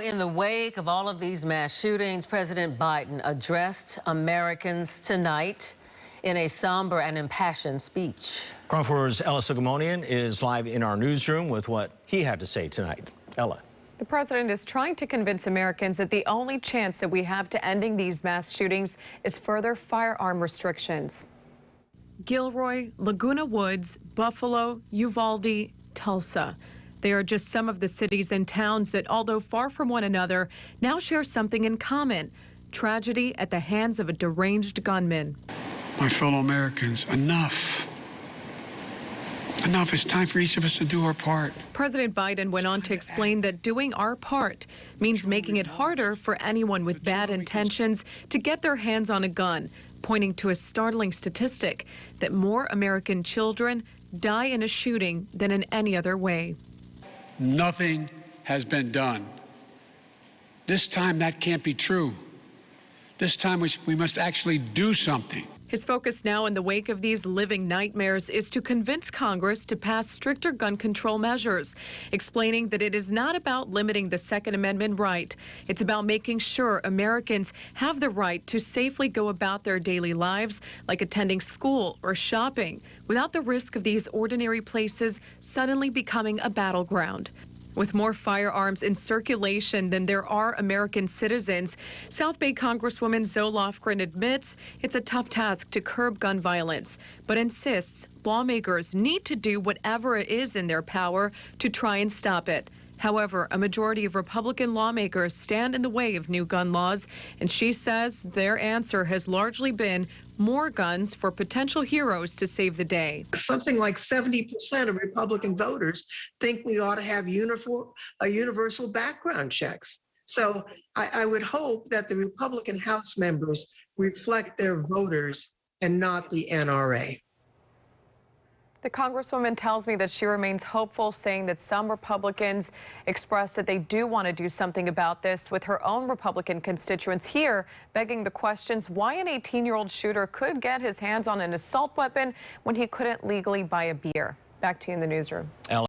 in the wake of all of these mass shootings, President Biden addressed Americans tonight in a somber and impassioned speech. Crawford's Ella Sogomonian is live in our newsroom with what he had to say tonight. Ella. The president is trying to convince Americans that the only chance that we have to ending these mass shootings is further firearm restrictions. Gilroy, Laguna Woods, Buffalo, Uvalde, Tulsa. They are just some of the cities and towns that, although far from one another, now share something in common: tragedy at the hands of a deranged gunman. My fellow Americans, enough. Enough. It's time for each of us to do our part. President Biden went on to explain that doing our part means making it harder for anyone with bad intentions to get their hands on a gun, pointing to a startling statistic that more American children die in a shooting than in any other way. Nothing has been done. This time that can't be true. This time we must actually do something. His focus now in the wake of these living nightmares is to convince Congress to pass stricter gun control measures, explaining that it is not about limiting the Second Amendment right. It's about making sure Americans have the right to safely go about their daily lives, like attending school or shopping, without the risk of these ordinary places suddenly becoming a battleground. With more firearms in circulation than there are American citizens, South Bay Congresswoman Zoe Lofgren admits it's a tough task to curb gun violence, but insists lawmakers need to do whatever it is in their power to try and stop it. However, a majority of Republican lawmakers stand in the way of new gun laws, and she says their answer has largely been more guns for potential heroes to save the day. Something like 70% of Republican voters think we ought to have universal background checks. So I would hope that the Republican House members reflect their voters and not the NRA. The Congresswoman tells me that she remains hopeful, saying that some Republicans expressed that they do want to do something about this, with her own Republican constituents here begging the questions why an 18-year-old shooter could get his hands on an assault weapon when he couldn't legally buy a beer. Back to you in the newsroom.